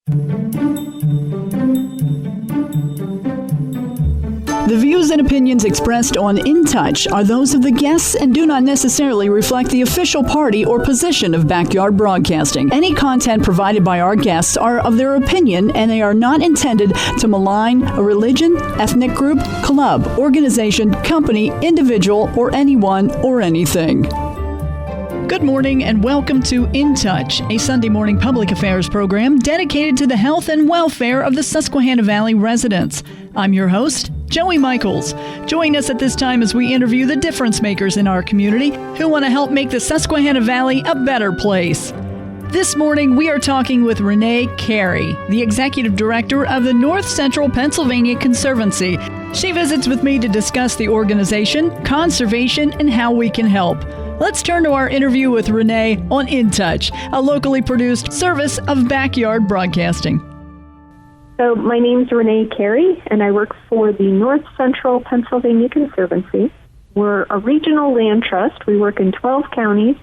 The views and opinions expressed on InTouch are those of the guests and do not necessarily reflect the official party or position of Backyard Broadcasting. Any content provided by our guests are of their opinion, and they are not intended to malign a religion, ethnic group, club, organization, company, individual, or anyone or anything. Good morning and welcome to InTouch, a Sunday morning public affairs program dedicated to the health and welfare of the Susquehanna Valley residents. I'm your host, Joie Michaels. Join us at this time as we interview the difference makers in our community who want to help make the Susquehanna Valley a better place. This morning, we are talking with Renee Carey, the Executive Director of the Northcentral Pennsylvania Conservancy. She visits with me to discuss the organization, conservation, and how we can help. Let's turn to our interview with Renee on InTouch, a locally produced service of Backyard Broadcasting. So my name's Renee Carey, and I work for the Northcentral Pennsylvania Conservancy. We're a regional land trust. We work in 12 counties,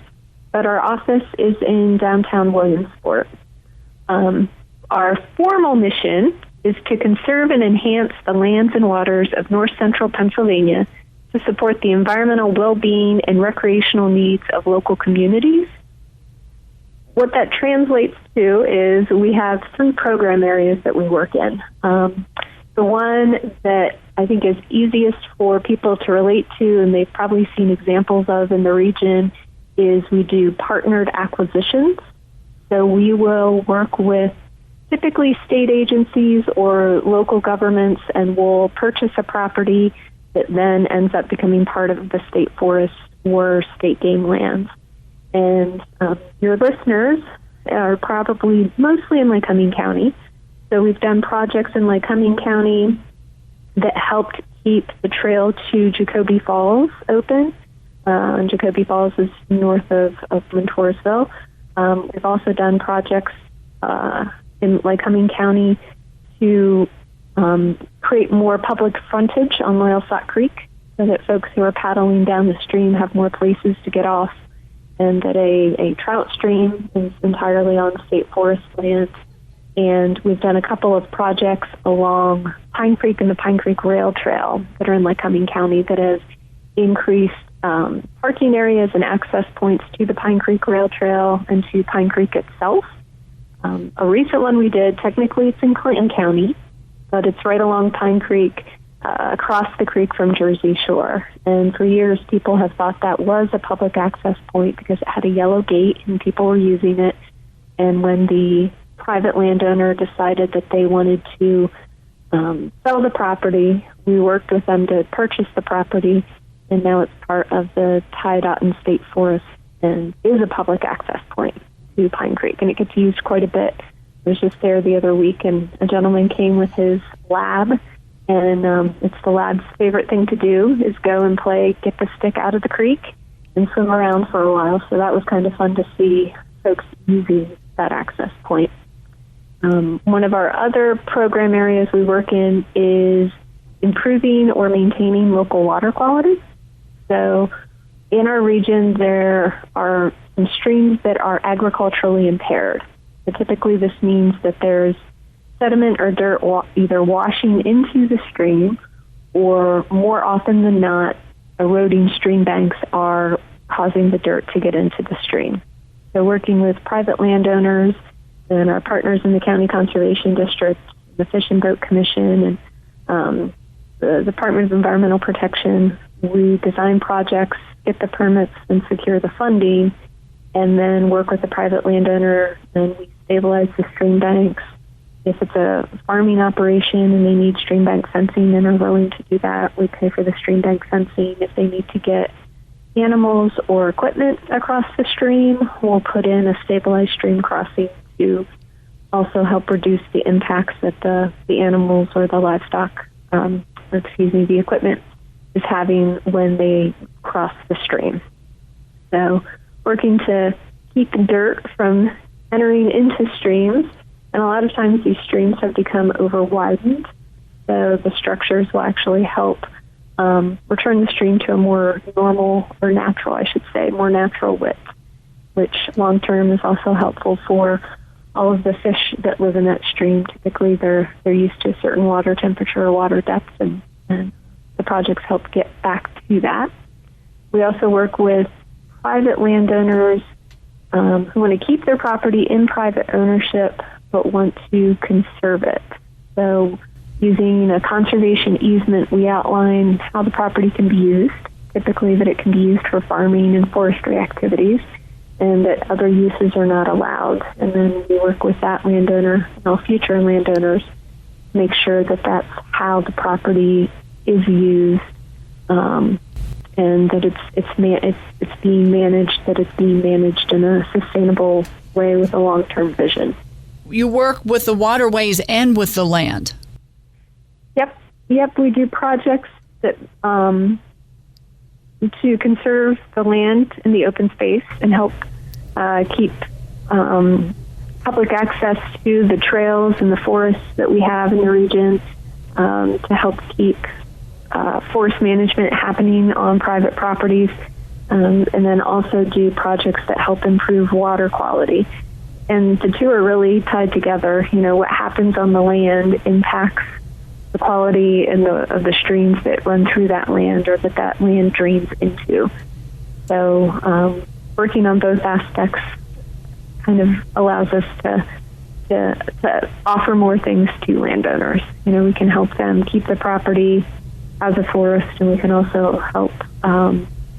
but our office is in downtown Williamsport. Our formal mission is to conserve and enhance the lands and waters of North Central Pennsylvania to support the environmental well-being and recreational needs of local communities. What that translates to is we have 3 program areas that we work in. The one that I think is easiest for people to relate to, and they've probably seen examples of in the region, is we do partnered acquisitions. So we will work with typically state agencies or local governments, and we'll purchase a property that then ends up becoming part of the state forest or state game lands. And your listeners are probably mostly in Lycoming County. So we've done projects in Lycoming County that helped keep the trail to Jacoby Falls open. And Jacoby Falls is north of Montoursville. We've also done projects in Lycoming County to create more public frontage on Loyalsock Creek so that folks who are paddling down the stream have more places to get off, and that a trout stream is entirely on state forest land. And we've done a couple of projects along Pine Creek and the Pine Creek Rail Trail that are in Lycoming County that have increased parking areas and access points to the Pine Creek Rail Trail and to Pine Creek itself. A recent one we did, technically it's in Clinton County, but it's right along Pine Creek, across the creek from Jersey Shore. And for years, people have thought that was a public access point because it had a yellow gate and people were using it. And when the private landowner decided that they wanted to sell the property, we worked with them to purchase the property, and now it's part of the Ty-Dotton State Forest and is a public access point to Pine Creek. And it gets used quite a bit. I was just there the other week, and a gentleman came with his lab, and it's the lab's favorite thing to do is go and play get the stick out of the creek and swim around for a while. So that was kind of fun to see folks using that access point. One of our other program areas we work in is improving or maintaining local water quality. So in our region, there are some streams that are agriculturally impaired. So typically this means that there's sediment or dirt either washing into the stream, or more often than not, eroding stream banks are causing the dirt to get into the stream. So working with private landowners and our partners in the County Conservation District, the Fish and Boat Commission, and the Department of Environmental Protection, we design projects, get the permits, and secure the funding, and then work with the private landowner, and we stabilize the stream banks. If it's a farming operation and they need stream bank fencing and are willing to do that, we pay for the stream bank fencing. If they need to get animals or equipment across the stream, we'll put in a stabilized stream crossing to also help reduce the impacts that the animals or the livestock, the equipment is having when they cross the stream. So working to keep dirt from entering into streams. And a lot of times these streams have become over-widened, so the structures will actually help return the stream to a more normal, or natural, I should say, more natural width, which long-term is also helpful for all of the fish that live in that stream. Typically, they're used to a certain water temperature or water depth, and the projects help get back to that. We also work with private landowners who want to keep their property in private ownership but want to conserve it. So using a conservation easement, we outline how the property can be used, typically that it can be used for farming and forestry activities, and that other uses are not allowed. And then we work with that landowner and all future landowners to make sure that that's how the property is used, and that it's being managed in a sustainable way with a long-term vision. You work with the waterways and with the land. Yep. We do projects that to conserve the land and the open space and help keep public access to the trails and the forests that we have in the region, to help keep forest management happening on private properties, and then also do projects that help improve water quality. And the two are really tied together. What happens on the land impacts the quality of the streams that run through that land or that land drains into. So working on both aspects kind of allows us to offer more things to landowners. We can help them keep the property as a forest, and we can also help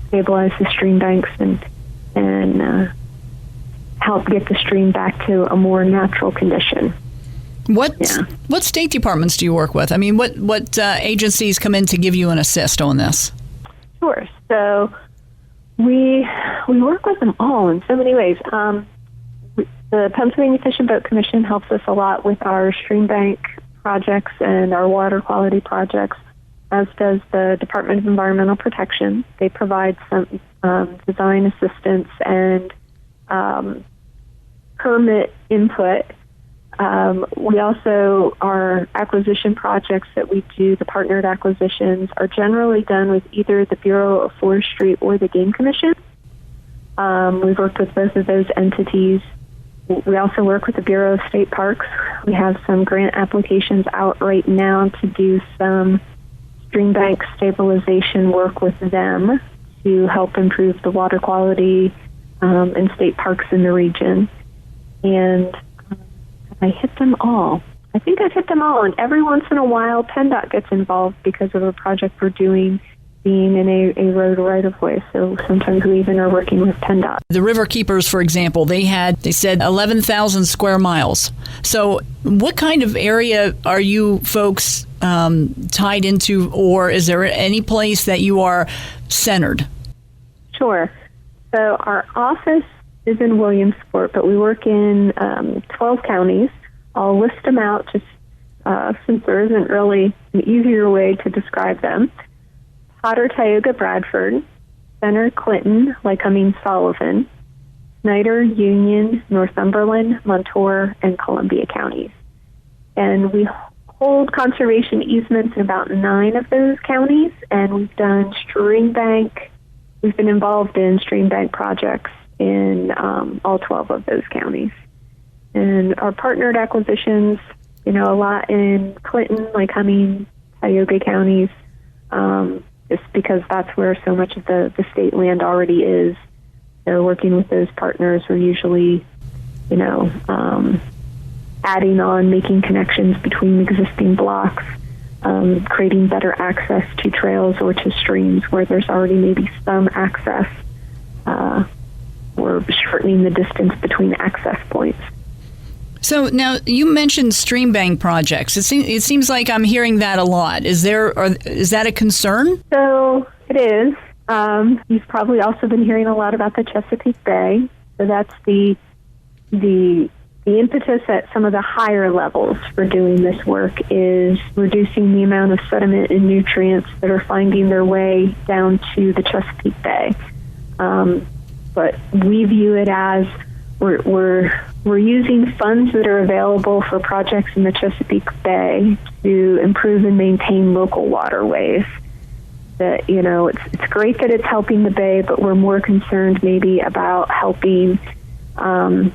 stabilize the stream banks and help get the stream back to a more natural condition. What state departments do you work with? I mean, what agencies come in to give you an assist on this? Sure. So we work with them all in so many ways. The Pennsylvania Fish and Boat Commission helps us a lot with our stream bank projects and our water quality projects, as does the Department of Environmental Protection. They provide some design assistance and permit input. We also, our acquisition projects that we do, the partnered acquisitions, are generally done with either the Bureau of Forestry or the Game Commission. We've worked with both of those entities. We also work with the Bureau of State Parks. We have some grant applications out right now to do some stream bank stabilization work with them to help improve the water quality in state parks in the region. And I hit them all. I think I've hit them all. And every once in a while, PennDOT gets involved because of a project we're doing being in a road right-of-way. So sometimes we even are working with PennDOT. The River Keepers, for example, they said 11,000 square miles. So what kind of area are you folks tied into, or is there any place that you are centered? Sure. So our office is in Williamsport, but we work in 12 counties. I'll list them out just since there isn't really an easier way to describe them. Potter, Tioga, Bradford, Center, Clinton, Lycoming, Sullivan, Snyder, Union, Northumberland, Montour, and Columbia counties. And we hold conservation easements in about 9 of those counties, and we've done stream bank. We've been involved in stream bank projects in all 12 of those counties. And our partnered acquisitions, a lot in Clinton, Lycoming, Tioga counties, just because that's where so much of the state land already is. So working with those partners, we're usually, adding on, making connections between existing blocks, creating better access to trails or to streams where there's already maybe some access, or shortening the distance between access points. So now you mentioned stream bank projects. It seems like I'm hearing that a lot. Is that a concern? So it is. You've probably also been hearing a lot about the Chesapeake Bay. So that's the impetus at some of the higher levels for doing this work is reducing the amount of sediment and nutrients that are finding their way down to the Chesapeake Bay. But we view it as we're using funds that are available for projects in the Chesapeake Bay to improve and maintain local waterways. That it's great that it's helping the bay, but we're more concerned maybe about helping a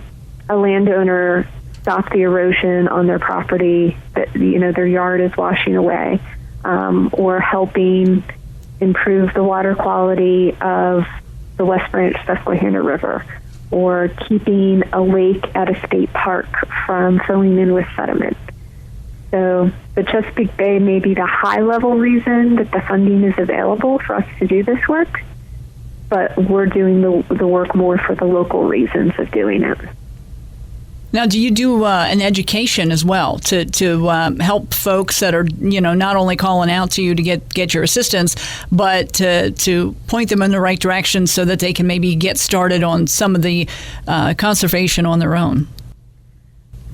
landowner stop the erosion on their property that, their yard is washing away, or helping improve the water quality of the West Branch Susquehanna River, or keeping a lake at a state park from filling in with sediment. So the Chesapeake Bay may be the high-level reason that the funding is available for us to do this work, but we're doing the work more for the local reasons of doing it. Now, do you do an education as well to help folks that are, not only calling out to you to get your assistance, but to point them in the right direction so that they can maybe get started on some of the conservation on their own?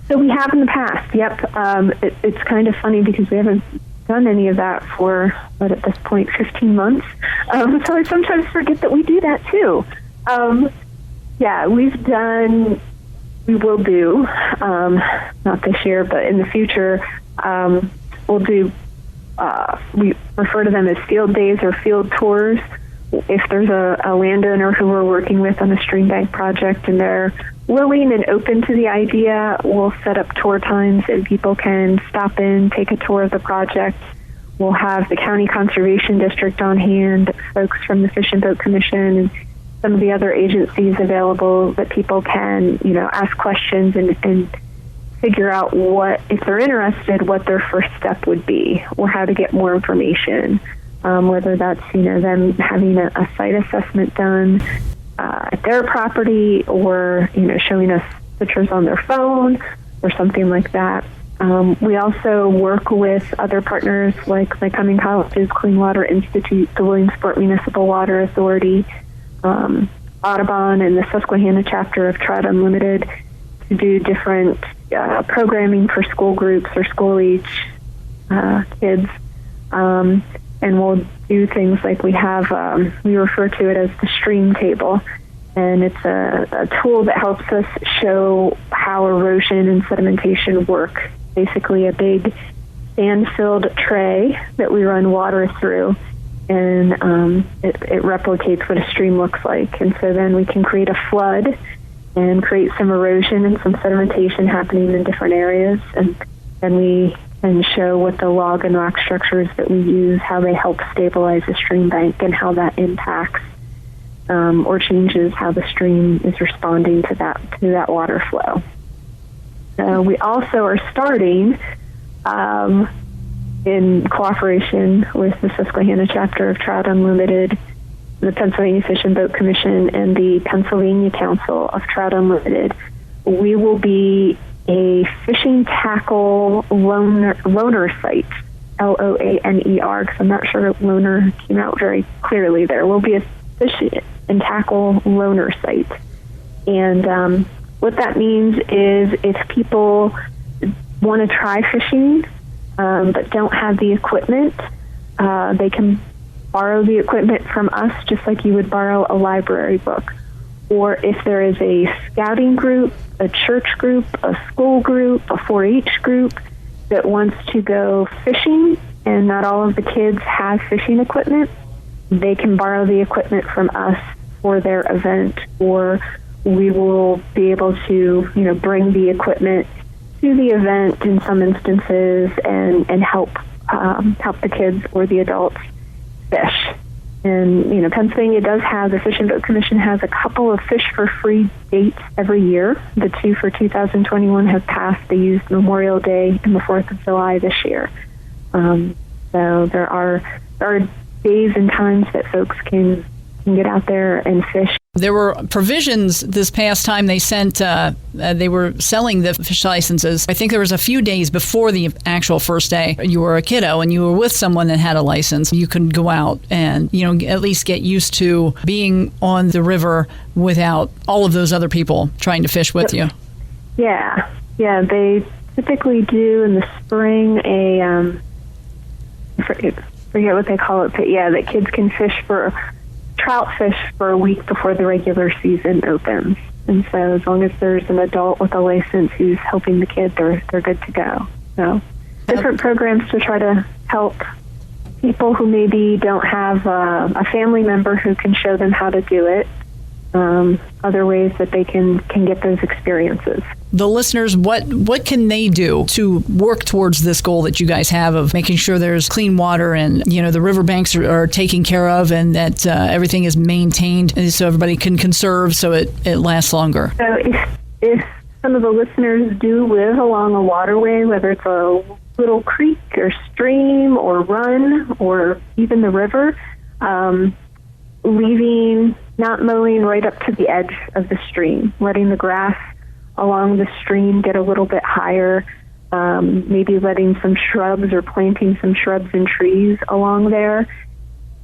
So we have in the past, yep. It's kind of funny because we haven't done any of that for, at this point, 15 months. So I sometimes forget that we do that too. We will do, not this year, but in the future, we'll do, we refer to them as field days or field tours. If there's a landowner who we're working with on a stream bank project and they're willing and open to the idea, we'll set up tour times and people can stop in, take a tour of the project. We'll have the County Conservation District on hand, folks from the Fish and Boat Commission, and some of the other agencies available that people can, ask questions and figure out if they're interested, what their first step would be or how to get more information. Whether that's, them having a site assessment done at their property or, showing us pictures on their phone or something like that. We also work with other partners like Lycoming College's Clean Water Institute, the Williamsport Municipal Water Authority, Audubon, and the Susquehanna chapter of Trout Unlimited to do different programming for school groups or school-age kids. And we'll do things like we refer to it as the stream table. And it's a tool that helps us show how erosion and sedimentation work. Basically a big sand-filled tray that we run water through, and it replicates what a stream looks like. And so then we can create a flood and create some erosion and some sedimentation happening in different areas. And then we can show what the log and rock structures that we use, how they help stabilize the stream bank and how that impacts or changes how the stream is responding to that water flow. So we also are starting in cooperation with the Susquehanna chapter of Trout Unlimited, the Pennsylvania Fish and Boat Commission, and the Pennsylvania Council of Trout Unlimited. We will be a fishing tackle loaner site, LOANER, because I'm not sure loaner came out very clearly there. We'll be a fish and tackle loaner site. And what that means is if people want to try fishing but don't have the equipment, they can borrow the equipment from us just like you would borrow a library book. Or if there is a scouting group, a church group, a school group, a 4-H group that wants to go fishing and not all of the kids have fishing equipment, they can borrow the equipment from us for their event, or we will be able to, bring the equipment to the event in some instances and help the kids or the adults fish. And, Pennsylvania the Fish and Boat Commission has a couple of Fish for Free dates every year. The two for 2021 have passed. They used Memorial Day and the 4th of July this year. So there are days and times that folks can get out there and fish. There were provisions this past time they sent, they were selling the fish licenses. I think there was a few days before the actual first day. You were a kiddo and you were with someone that had a license. You could go out and, at least get used to being on the river without all of those other people trying to fish with you. Yeah, they typically do in the spring I forget what they call it, but that kids can trout fish for a week before the regular season opens. And so as long as there's an adult with a license who's helping the kid, they're good to go. So different programs to try to help people who maybe don't have a family member who can show them how to do it. other ways that they can get those experiences. The listeners, what can they do to work towards this goal that you guys have of making sure there's clean water and, the riverbanks are taken care of and that everything is maintained so everybody can conserve so it lasts longer? So if some of the listeners do live along a waterway, whether it's a little creek or stream or run or even the river, not mowing right up to the edge of the stream, letting the grass along the stream get a little bit higher, maybe letting some shrubs or planting some shrubs and trees along there.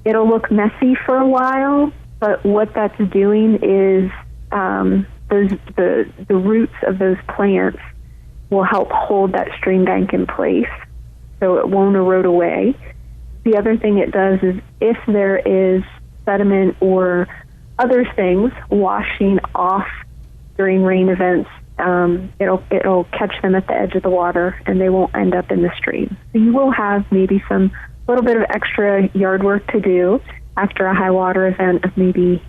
It'll look messy for a while, but what that's doing is the roots of those plants will help hold that stream bank in place so it won't erode away. The other thing it does is if there is sediment or other things washing off during rain events, it'll catch them at the edge of the water and they won't end up in the stream. So you will have maybe some little bit of extra yard work to do after a high water event of maybe,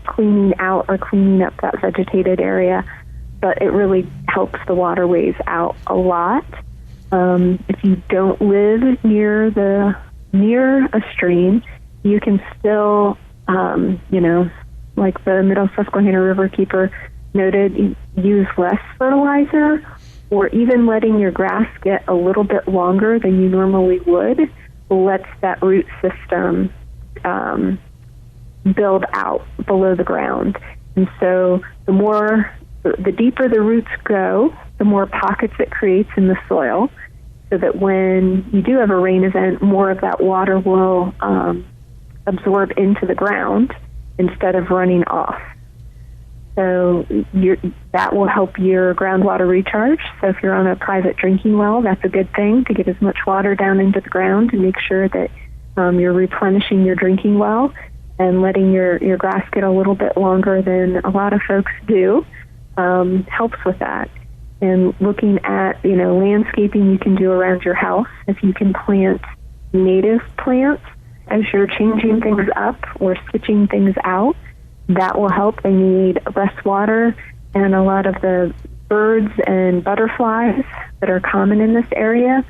cleaning out or cleaning up that vegetated area, but it really helps the waterways out a lot. If you don't live near a stream, you can still, like the Middle Susquehanna Riverkeeper noted, use less fertilizer, or even letting your grass get a little bit longer than you normally would lets that root system build out below the ground. And so the deeper the roots go, the more pockets it creates in the soil, so that when you do have a rain event, more of that water will absorb into the ground instead of running off. So that will help your groundwater recharge. So if you're on a private drinking well, that's a good thing to get as much water down into the ground and make sure that you're replenishing your drinking well and letting your grass get a little bit longer than a lot of folks do helps with that. And looking at, landscaping you can do around your house. If you can plant native plants as you're changing things up or switching things out, that will help. They need less water, and a lot of the birds and butterflies that are common in this area,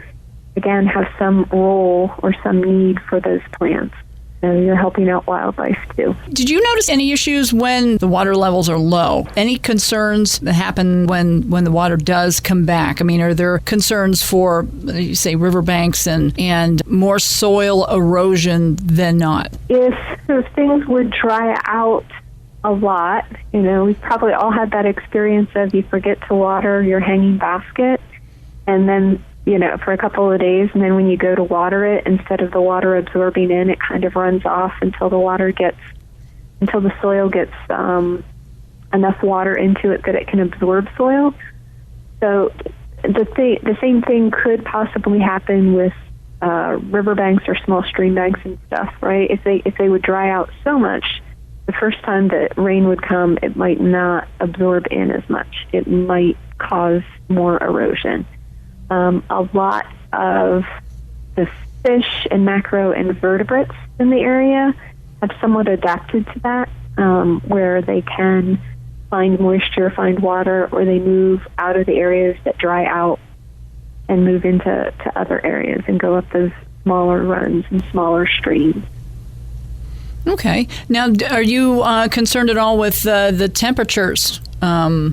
again, have some role or some need for those plants. So you're helping out wildlife too. Did you notice any issues when the water levels are low? Any concerns that happen when the water does come back? I mean, are there concerns for, you say, riverbanks and more soil erosion than not? If those things would dry out a lot, we've probably all had that experience of you forget to water your hanging basket, and then for a couple of days, and then when you go to water it, instead of the water absorbing in, it kind of runs off until the soil gets enough water into it that it can absorb soil. So the same thing could possibly happen with riverbanks or small stream banks and stuff, right? If they would dry out so much, the first time that rain would come, it might not absorb in as much. It might cause more erosion. A lot of the fish and macroinvertebrates in the area have somewhat adapted to that, where they can find moisture, find water, or they move out of the areas that dry out and move into other areas and go up those smaller runs and smaller streams. Okay. Now, are you concerned at all with the temperatures? Has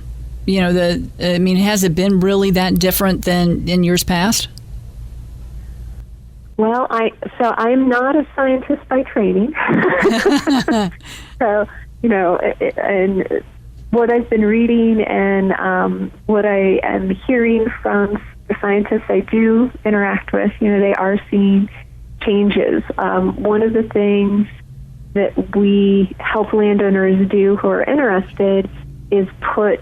it been really that different than in years past? Well, I'm not a scientist by training. So, and what I've been reading and what I am hearing from the scientists I do interact with, they are seeing changes. One of the things that we help landowners do who are interested is put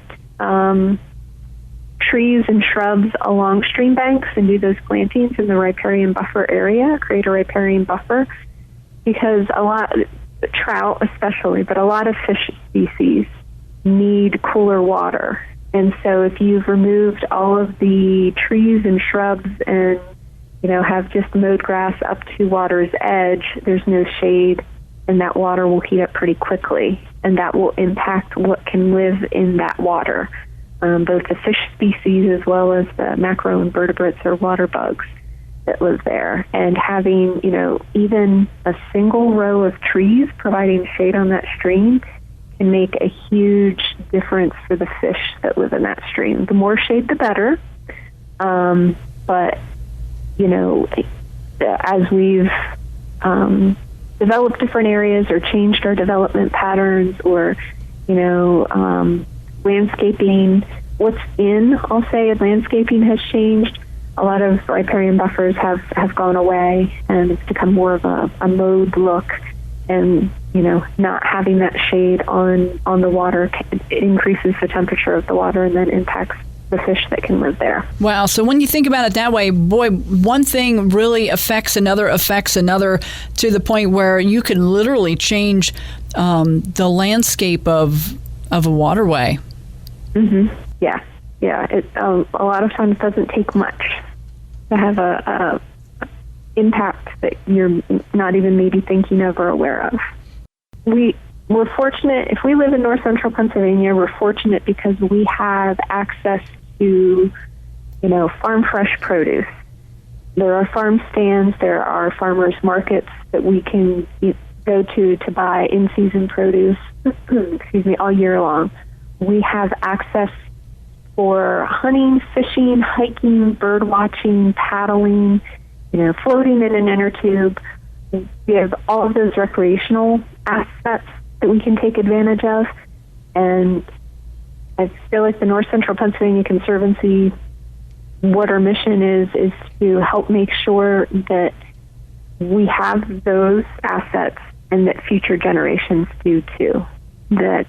trees and shrubs along stream banks and do those plantings in the riparian buffer area, create a riparian buffer, because a lot, trout especially, but a lot of fish species need cooler water. And so if you've removed all of the trees and shrubs and, have just mowed grass up to water's edge, there's no shade and that water will heat up pretty quickly, and that will impact what can live in that water, both the fish species as well as the macroinvertebrates or water bugs that live there. And having, even a single row of trees providing shade on that stream can make a huge difference for the fish that live in that stream. The more shade, the better. But, as we've developed different areas or changed our development patterns or, landscaping, I'll say landscaping has changed. A lot of riparian buffers have gone away, and it's become more of a mowed look. And, not having that shade on the water increases the temperature of the water and then impacts the fish that can live there. Wow. So when you think about it that way, boy, one thing really affects another to the point where you can literally change the landscape of a waterway. Mm-hmm. Yeah. Yeah. It a lot of times doesn't take much to have a impact that you're not even maybe thinking of or aware of. We're fortunate, if we live in North Central Pennsylvania, we're fortunate because we have access to, farm fresh produce. There are farm stands, there are farmers markets that we can go to buy in-season produce, all year long. We have access for hunting, fishing, hiking, bird watching, paddling, floating in an inner tube. We have all of those recreational aspects that we can take advantage of. And I feel like the North Central Pennsylvania Conservancy, what our mission is to help make sure that we have those assets and that future generations do too. That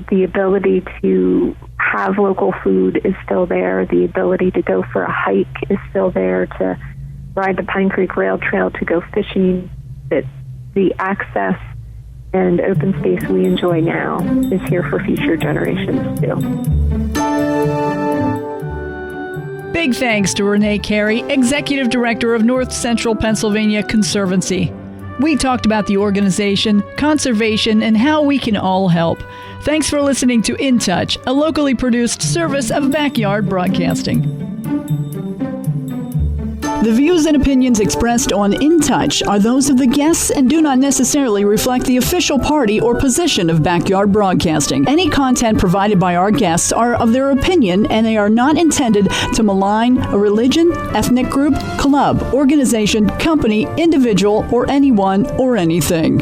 the ability to have local food is still there. The ability to go for a hike is still there, to ride the Pine Creek Rail Trail, to go fishing. That the access and open space we enjoy now is here for future generations too. Big thanks to Renee Carey, Executive Director of North Central Pennsylvania Conservancy. We talked about the organization, conservation, and how we can all help. Thanks for listening to InTouch, a locally produced service of Backyard Broadcasting. The views and opinions expressed on InTouch are those of the guests and do not necessarily reflect the official party or position of Backyard Broadcasting. Any content provided by our guests are of their opinion, and they are not intended to malign a religion, ethnic group, club, organization, company, individual, or anyone or anything.